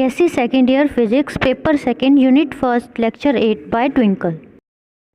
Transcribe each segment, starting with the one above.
BSc second year physics paper second unit first lecture 8 by Twinkle.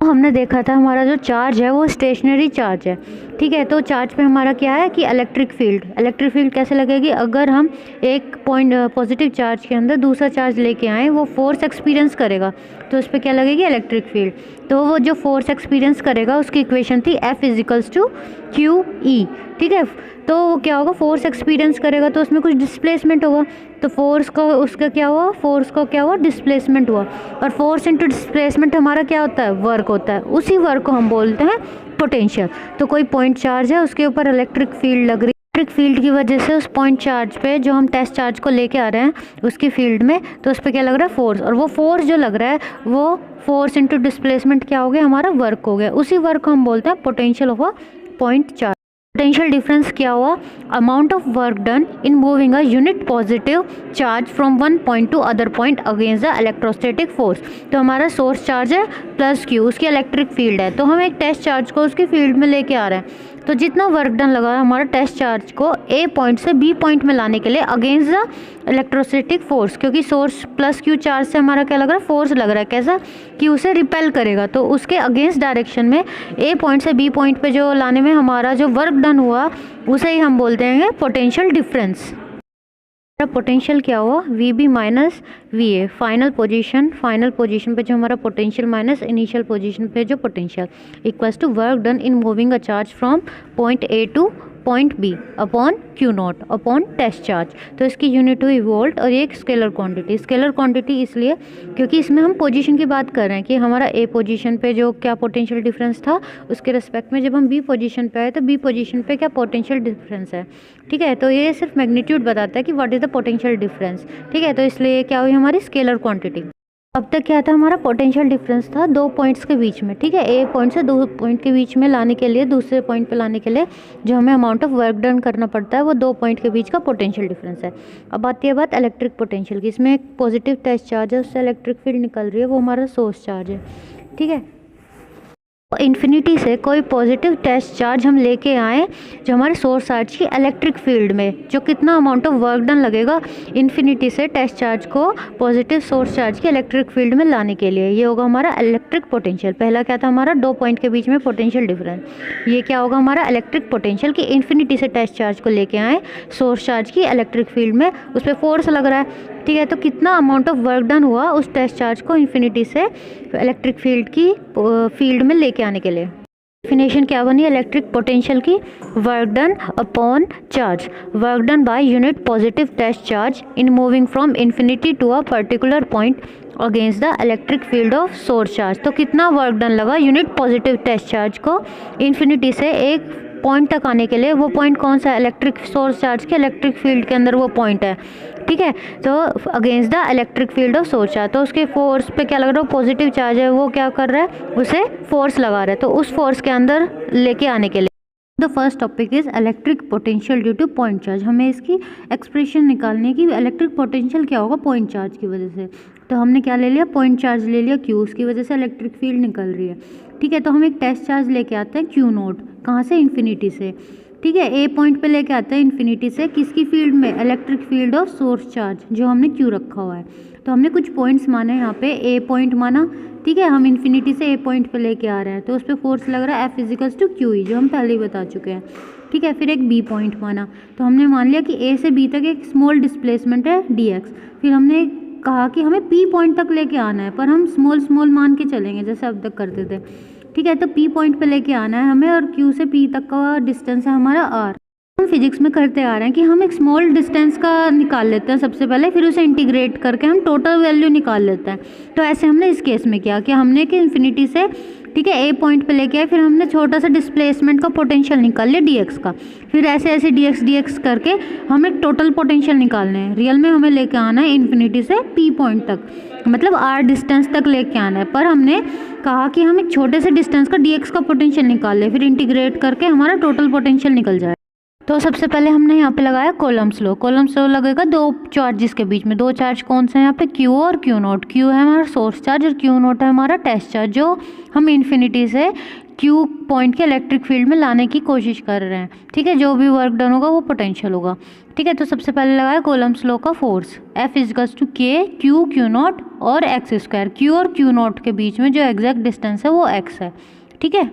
हमने देखा था हमारा जो चार्ज है वो स्टेशनरी चार्ज है। ठीक है, तो चार्ज पे हमारा क्या है कि इलेक्ट्रिक फील्ड कैसे लगेगी, अगर हम एक पॉइंट पॉजिटिव चार्ज के अंदर दूसरा चार्ज लेके आए वो फोर्स एक्सपीरियंस करेगा तो उस पर क्या लगेगी, इलेक्ट्रिक फील्ड। तो वो जो फोर्स एक्सपीरियंस करेगा उसकी इक्वेशन थी F=QE। ठीक है, तो वो क्या होगा, फोर्स एक्सपीरियंस करेगा तो उसमें कुछ डिस्प्लेसमेंट होगा, तो फोर्स का उसका क्या हुआ, फोर्स का क्या हुआ, डिस्प्लेसमेंट हुआ। और फोर्स इंटू डिस्प्लेसमेंट हमारा क्या होता है, वर्क होता है। उसी वर्क को हम बोलते हैं पोटेंशियल। तो कोई पॉइंट चार्ज है, उसके ऊपर इलेक्ट्रिक फील्ड लग रही है, इलेक्ट्रिक फील्ड की वजह से उस पॉइंट चार्ज पे जो हम टेस्ट चार्ज को लेके आ रहे हैं उसकी फील्ड में, तो उस पर क्या लग रहा है, फोर्स। और वो फोर्स जो लग रहा है वो फोर्स इंटू डिस्प्लेसमेंट क्या हो गया, हमारा वर्क हो गया। उसी वर्क को हम बोलते हैं potential of a point charge. Potential difference क्या हुआ, amount of work done in moving a unit positive charge from one point two other point against the electrostatic force. तो हमारा सोर्स चार्ज है प्लस Q, उसकी electric field है, तो हम एक टेस्ट चार्ज को उसकी फील्ड में लेके आ रहे हैं। तो जितना वर्क डन लगा हमारा टेस्ट चार्ज को A पॉइंट से B पॉइंट में लाने के लिए अगेंस्ट द इलेक्ट्रोस्टैटिक फोर्स, क्योंकि सोर्स प्लस Q चार्ज से हमारा क्या लग रहा है, फोर्स लग रहा है। कैसा कि उसे रिपेल करेगा, तो उसके अगेंस्ट डायरेक्शन में A पॉइंट से B पॉइंट पे जो लाने में हमारा जो वर्क डन हुआ उसे ही हम बोलते हैं पोटेंशियल डिफरेंस। पोटेंशियल क्या हुआ, VB माइनस VA, फाइनल पोजीशन पे जो हमारा पोटेंशियल माइनस इनिशियल पोजीशन पे जो potential equals to work done in moving a charge from point A to point B upon Q0 upon test charge. तो इसकी यूनिट हुई वोल्ट और ये एक स्केलर क्वांटिटी इसलिए क्योंकि इसमें हम पोजीशन की बात कर रहे हैं कि हमारा A पोजीशन पे जो क्या पोटेंशियल डिफरेंस था उसके रिस्पेक्ट में जब हम B पोजीशन पे आए तो B पोजीशन पे क्या पोटेंशियल डिफरेंस है। ठीक है, तो ये सिर्फ मैग्नीट्यूड बताता है कि what is the potential difference. ठीक है, तो इसलिए क्या हुई हमारी स्केलर क्वांटिटी। अब तक क्या था, हमारा पोटेंशियल डिफरेंस था दो पॉइंट्स के बीच में। ठीक है, A पॉइंट से दो पॉइंट के बीच में लाने के लिए, दूसरे पॉइंट पे लाने के लिए जो हमें अमाउंट ऑफ वर्क डन करना पड़ता है वो दो पॉइंट के बीच का पोटेंशियल डिफरेंस है। अब आती है बात इलेक्ट्रिक पोटेंशियल की। इसमें एक पॉजिटिव टेस्ट चार्ज है, उससे इलेक्ट्रिक फील्ड निकल रही है, वो हमारा सोर्स चार्ज है। ठीक है, इन्फिनिटी से कोई पॉजिटिव टेस्ट चार्ज हम लेके आए जो हमारे सोर्स चार्ज की इलेक्ट्रिक फील्ड में जो कितना अमाउंट ऑफ वर्क डन लगेगा इन्फिनिटी से टेस्ट चार्ज को पॉजिटिव सोर्स चार्ज की इलेक्ट्रिक फील्ड में लाने के लिए, ये होगा हमारा इलेक्ट्रिक पोटेंशियल। पहला क्या था हमारा, दो पॉइंट के बीच में पोटेंशियल डिफरेंस, ये क्या होगा हमारा इलेक्ट्रिक पोटेंशियल की इन्फिनिटी से टेस्ट चार्ज को लेके आए सोर्स चार्ज की इलेक्ट्रिक फील्ड में, उस पर फोर्स लग रहा है। ठीक है, तो कितना अमाउंट ऑफ वर्क डन हुआ उस टेस्ट चार्ज को इन्फिनिटी से इलेक्ट्रिक फील्ड की फील्ड में लेके आने के लिए। डेफिनेशन क्या बनी इलेक्ट्रिक पोटेंशियल की, work done upon charge, work done by unit positive test charge in moving from infinity to a particular point against the electric field of source charge. तो कितना वर्क डन लगा unit positive test charge को infinity से एक point तक आने के लिए, वो पॉइंट कौन सा है, इलेक्ट्रिक सोर्स चार्ज के इलेक्ट्रिक फील्ड के अंदर वो पॉइंट है। ठीक है, तो against the electric field of source charge, तो उसके फोर्स पे क्या लग रहा है, पॉजिटिव चार्ज है, वो क्या कर रहा है, उसे फोर्स लगा रहा है, तो उस फोर्स के अंदर लेके आने के लिए। The first topic is electric potential due two point charge. हमें इसकी एक्सप्रेशन निकालने की, इलेक्ट्रिक पोटेंशियल क्या होगा पॉइंट चार्ज की वजह से। तो हमने क्या ले लिया, पॉइंट चार्ज ले लिया Q, उसकी वजह से इलेक्ट्रिक फील्ड निकल रही है। ठीक है, तो हम एक टेस्ट चार्ज लेके आते हैं Q0, कहाँ से, इन्फिनिटी से। ठीक है, A पॉइंट पे लेके आते हैं इन्फिनिटी से, किसकी फील्ड में, electric field of source charge जो हमने Q रखा हुआ है। तो हमने कुछ पॉइंट्स माने यहाँ पे, A पॉइंट माना। ठीक है, हम इन्फिनिटी से A पॉइंट पे लेके आ रहे हैं, तो उस पर फोर्स लग रहा है F=QE, जो हम पहले ही बता चुके हैं। ठीक है, फिर एक B पॉइंट माना, तो हमने मान लिया कि A से B तक एक स्मॉल डिस्प्लेसमेंट है dx। फिर हमने कहा कि हमें P पॉइंट तक लेके आना है, पर हम स्मॉल मान के चलेंगे जैसे अब तक करते थे। ठीक है, तो P पॉइंट पे लेके आना है हमें, और Q से P तक का डिस्टेंस है हमारा R। हम फिजिक्स में करते आ रहे हैं कि हम एक स्मॉल डिस्टेंस का निकाल लेते हैं सबसे पहले, फिर उसे इंटीग्रेट करके हम टोटल वैल्यू निकाल लेते हैं। तो ऐसे हमने इस केस में किया कि हमने कि इन्फिनिटी से, ठीक है, A पॉइंट पे लेके आए, फिर हमने छोटा सा डिस्प्लेसमेंट का पोटेंशियल निकाल लिया dx का, फिर ऐसे ऐसे dx करके हम एक टोटल पोटेंशियल निकालने हैं। रियल में हमें लेके आना है इन्फिनिटी से P पॉइंट तक, मतलब R डिस्टेंस तक लेके आना है, पर हमने कहा कि हम एक छोटे से डिस्टेंस का dx का पोटेंशियल निकाल लें, फिर इंटीग्रेट करके हमारा टोटल पोटेंशियल निकल जाए। तो सबसे पहले हमने यहाँ पे लगाया कॉलम्स लो लगेगा दो चार्जेस के बीच में। दो चार्ज कौन से हैं यहाँ पे, Q और Q0। Q है हमारा सोर्स चार्ज और Q0 है हमारा टेस्ट चार्ज, जो हम इन्फिनिटी से क्यू पॉइंट के इलेक्ट्रिक फील्ड में लाने की कोशिश कर रहे हैं। ठीक है, जो भी वर्क डन होगा वो पोटेंशियल होगा। ठीक है, तो सबसे पहले लगाया कूलम्ब्स लॉ का फोर्स, F इजकल्स टू के क्यू क्यू नॉट और एक्स स्क्वायर। क्यू और क्यू नॉट के बीच में जो एग्जैक्ट डिस्टेंस है वो एक्स है। ठीक है,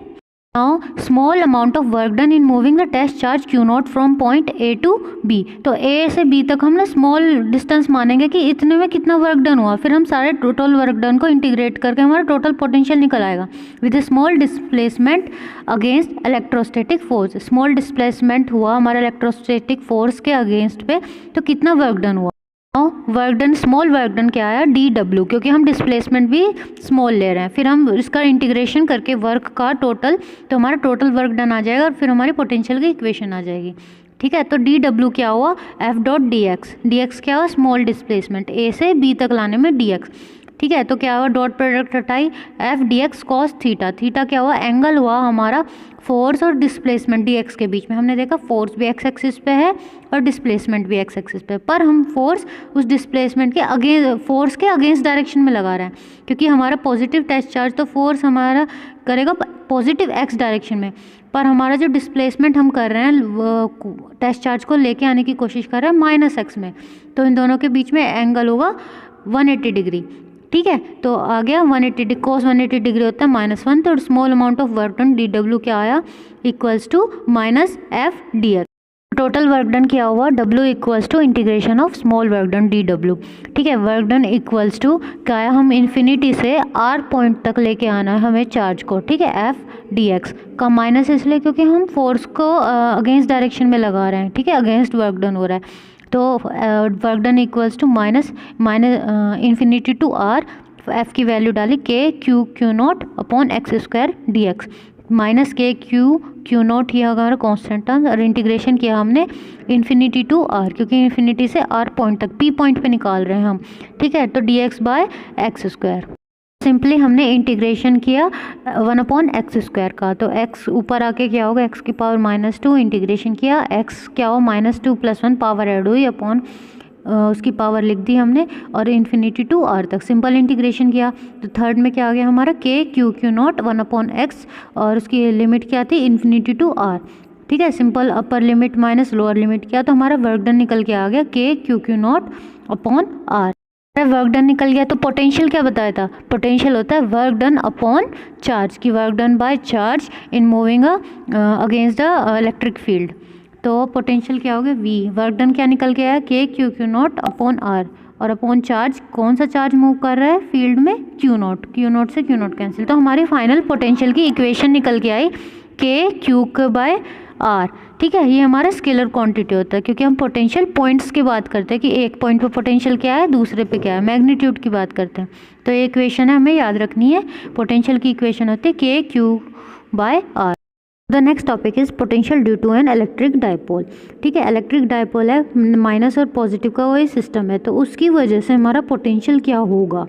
now small amount of work done in moving the test charge q naught from point A to B. तो ए से बी तक हम ना स्मॉल डिस्टेंस मानेंगे कि इतने में कितना वर्क डन हुआ, फिर हम सारे टोटल वर्क डन को इंटीग्रेट करके हमारा टोटल पोटेंशियल निकल आएगा with A small displacement against electrostatic force. Small displacement हुआ हमारा इलेक्ट्रोस्टैटिक फोर्स के अगेंस्ट पे, तो कितना वर्क डन हुआ। Work done, small work done क्या आया, डी डब्ल्यू, क्योंकि हम डिस्प्लेसमेंट भी स्मॉल ले रहे हैं। फिर हम इसका इंटीग्रेशन करके वर्क का टोटल, तो हमारा टोटल वर्क डन आ जाएगा और फिर हमारी पोटेंशियल की इक्वेशन आ जाएगी। ठीक है, तो डी डब्ल्यू क्या हुआ, F dot D x. D x क्या हुआ, स्मॉल डिस्प्लेसमेंट ए से बी तक लाने में डी एक्स। ठीक है, तो क्या हुआ, डॉट प्रोडक्ट हटाई, F d x cos theta. Theta क्या हुआ, एंगल हुआ हमारा फोर्स और डिस्प्लेसमेंट डी एक्स के बीच में। हमने देखा फोर्स भी एक्स एक्सिस पे है और डिस्प्लेसमेंट भी एक्स एक्सिस पे, पर हम फोर्स उस डिस्प्लेसमेंट के अगेंस्ट, फोर्स के अगेंस्ट डायरेक्शन में लगा रहे हैं, क्योंकि हमारा पॉजिटिव टेस्ट चार्ज, तो फोर्स हमारा करेगा पॉजिटिव एक्स डायरेक्शन में, पर हमारा जो डिस्प्लेसमेंट हम कर रहे हैं टेस्ट चार्ज को लेके आने की कोशिश कर रहे हैं माइनस एक्स में, तो इन दोनों के बीच में एंगल होगा 180 डिग्री। ठीक है, तो आ गया 180 cos 180 डिग्री होता है -1, तो small amount of work done d डब्ल्यू क्या आया, equals to minus F d x. Total work done क्या हुआ, W equals to integration of small work done d डब्ल्यू। ठीक है, वर्क डन इक्वल्स टू क्या है, हम इन्फिनिटी से आर पॉइंट तक लेके आना है हमें चार्ज को। ठीक है, एफ डी एक्स का माइनस इसलिए क्योंकि हम फोर्स को अगेंस्ट डायरेक्शन में लगा रहे हैं। ठीक है, अगेंस्ट वर्क डन हो रहा है, तो work done equals to minus infinity to r, F की वैल्यू डाली k q q naught upon x square d x, minus k q q naught ही हमारा कॉन्स्टेंट टर्म, और इंटीग्रेशन किया हमने इन्फिनिटी टू आर, क्योंकि इन्फिनिटी से r point तक, पी पॉइंट पे निकाल रहे हैं हम। ठीक है, तो d x by x square, simply हमने इंटीग्रेशन किया 1 अपॉन एक्स स्क्वायर का, तो x ऊपर आके क्या होगा, x की पावर -2, इंटीग्रेशन किया x क्या हो -2 + 1 पावर ऐड हुई अपॉन उसकी पावर लिख दी हमने, और इन्फिनिटी टू आर तक सिंपल इंटीग्रेशन किया। तो थर्ड में क्या आ गया हमारा, के q q not 1 upon x, और उसकी लिमिट क्या थी, इन्फिनिटी टू आर। ठीक है, simple upper limit minus lower limit किया, तो हमारा वर्क डन निकल के आ गया k q q naught upon r. Work done निकल गया, तो पोटेंशियल क्या बताया था, पोटेंशियल होता है वर्क डन अपॉन चार्ज, की work done by charge in moving against the electric field. तो पोटेंशियल क्या हो गया, वी। वर्क डन क्या निकल के आया, k q q naught upon r, और अपॉन चार्ज, कौन सा चार्ज मूव कर रहा है फील्ड में, क्यू नॉट, क्यू नॉट से क्यू नॉट कैंसिल। तो हमारी फाइनल पोटेंशियल की इक्वेशन निकल के आई के क्यू बाय आर। ठीक है, ये हमारा स्केलर क्वांटिटी होता है, क्योंकि हम पोटेंशियल पॉइंट्स की बात करते हैं कि एक पॉइंट पे पोटेंशियल क्या है, दूसरे पे क्या है, मैग्नीट्यूड की बात करते हैं। तो ये इक्वेशन है, हमें याद रखनी है, पोटेंशियल की इक्वेशन होती है k q by r. The next topic is potential due to an electric dipole. ठीक है, इलेक्ट्रिक डाइपोल है, माइनस और पॉजिटिव का वही सिस्टम है, तो उसकी वजह से हमारा पोटेंशियल क्या होगा।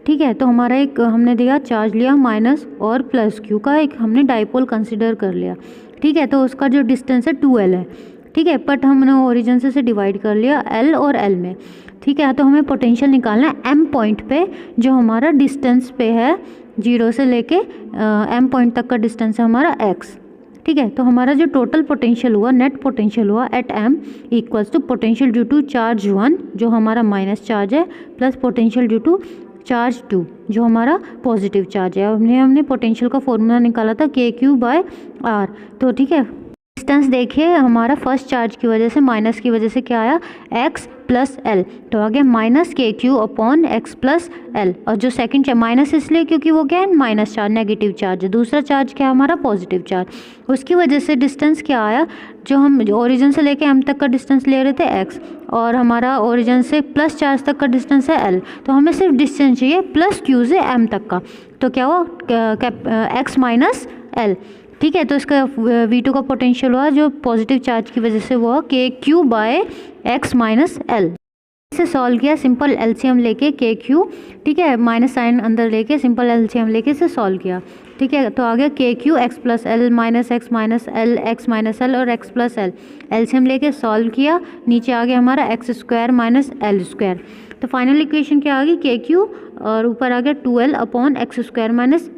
ठीक है, तो हमारा एक हमने दिया चार्ज लिया माइनस और प्लस क्यू का, एक हमने डाइपोल कंसिडर कर लिया। ठीक है, तो उसका जो डिस्टेंस है 2L है। ठीक है, बट हमने ओरिजिन से डिवाइड कर लिया L और L में। ठीक है, तो हमें पोटेंशियल निकालना है M पॉइंट पे, जो हमारा डिस्टेंस पे है 0 से लेके M पॉइंट तक का डिस्टेंस है हमारा x। ठीक है, तो हमारा जो टोटल पोटेंशियल हुआ, नेट पोटेंशियल हुआ at M equals to potential due to charge 1 जो हमारा माइनस चार्ज है, plus potential due to charge 2 जो हमारा पॉजिटिव चार्ज है। हमने पोटेंशियल का फॉर्मूला निकाला था के क्यू बाय आर। तो ठीक है, डिस्टेंस देखिए हमारा फर्स्ट चार्ज की वजह से, माइनस की वजह से क्या आया, x प्लस एल, तो आ गया minus k Q upon x plus L. और जो सेकंड चार्ज माइनस इसलिए क्योंकि वो क्या है, माइनस चार्ज, नेगेटिव चार्ज है। दूसरा चार्ज क्या है हमारा, पॉजिटिव चार्ज। उसकी वजह से डिस्टेंस क्या आया, जो हम ओरिजिन से लेके एम तक का डिस्टेंस ले रहे थे x, और हमारा ओरिजिन से प्लस चार्ज तक का डिस्टेंस है l, तो हमें सिर्फ डिस्टेंस चाहिए प्लस q से m तक का। तो क्या हुआ, x माइनस एल। ठीक है, तो इसका V2 का पोटेंशियल हुआ जो पॉजिटिव चार्ज की वजह से हुआ k q by x minus l. इसे सॉल्व किया, सिंपल एलसीएम लेके के क्यू, ठीक है, माइनस साइन अंदर लेके सिंपल एलसीएम लेके इसे सॉल्व किया। ठीक है, तो आ गया k Q x plus L minus x minus L और एक्स प्लस एल। एलसीएम लेके सॉल्व किया, नीचे आ गया हमारा x square minus L square. तो फाइनल इक्वेशन क्या आ गई, के क्यू और ऊपर आ गया 2L upon x square minus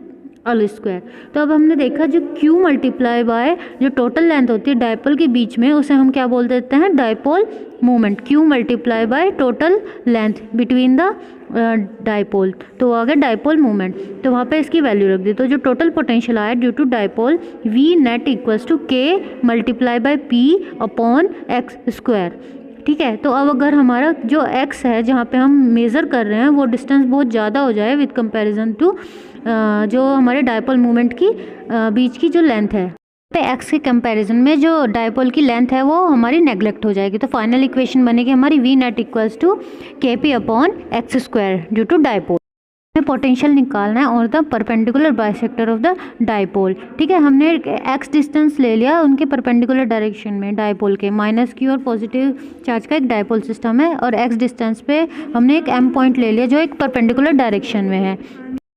all square. तो अब हमने देखा जो Q मल्टीप्लाई बाय जो टोटल लेंथ होती है डायपोल के बीच में, उसे हम क्या बोल देते हैं, dipole moment. Q multiply by total length between the dipole, तो आ गया डायपोल मोमेंट। तो वहाँ पे इसकी वैल्यू रख दी। तो जो टोटल पोटेंशियल आया due to dipole V net equals to K multiply by P upon x square. ठीक है, तो अब अगर हमारा जो x है जहाँ पे हम मेज़र कर रहे हैं वो डिस्टेंस बहुत ज़्यादा हो जाए विद कंपैरिजन टू जो हमारे डायपोल मोमेंट की बीच की जो लेंथ है, पे x के कंपैरिजन में जो डायपोल की लेंथ है वो हमारी नेग्लेक्ट हो जाएगी। तो फाइनल इक्वेशन बनेगी हमारी V net equals to KP upon x square due to dipole. हमें पोटेंशियल निकालना है और the perpendicular bisector of the dipole. ठीक है, हमने x डिस्टेंस ले लिया उनके परपेंडिकुलर डायरेक्शन में डायपोल के, -q और पॉजिटिव चार्ज का एक डायपोल सिस्टम है, और x डिस्टेंस पे हमने एक m पॉइंट ले लिया जो एक परपेंडिकुलर डायरेक्शन में है।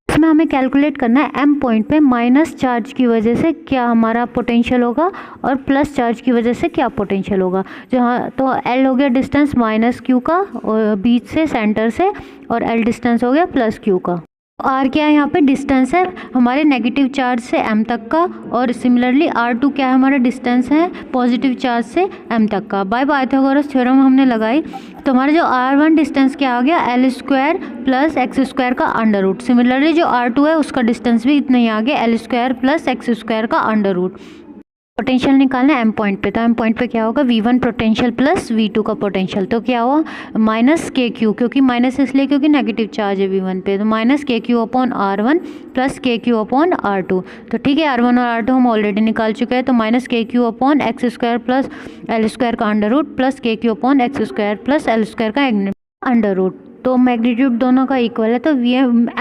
इसमें हमें कैलकुलेट करना है m पॉइंट पे माइनस चार्ज की वजह से क्या हमारा पोटेंशियल होगा और प्लस चार्ज की वजह से क्या पोटेंशियल होगा। जहाँ तो l हो गया डिस्टेंस -q का और बीच से सेंटर से, और l डिस्टेंस हो गया +q का। r क्या है यहाँ पे, डिस्टेंस है हमारे नेगेटिव चार्ज से m तक का, और सिमिलरली r2 क्या है, हमारा डिस्टेंस है पॉजिटिव चार्ज से m तक का। बाय पाइथागोरस थ्योरम हमने लगाई, तो हमारा जो r1 डिस्टेंस क्या आ गया, l square plus x square का अंडर रूट। सिमिलरली जो r2 है उसका डिस्टेंस भी इतना ही आ गया, l square plus x square का अंडर रूट। पोटेंशियल निकालना है m पॉइंट पे, तो m पॉइंट पे क्या होगा, V1 पोटेंशियल प्लस V2 का पोटेंशियल, तो क्या हुआ -KQ, क्योंकि माइनस इसलिए क्योंकि नेगेटिव चार्ज है V1 पे, तो -KQ upon R1 plus KQ upon R2। तो ठीक है, R1 और R2 हम ऑलरेडी निकाल चुके हैं, तो -KQ upon x square plus L square का under root plus KQ upon x square plus L square का अंडर रूट। तो मैग्नीट्यूड दोनों का इक्वल है, तो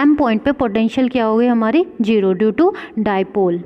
M पॉइंट पे पोटेंशियल क्या हो गई हमारी 0 ड्यू टू डायपोल।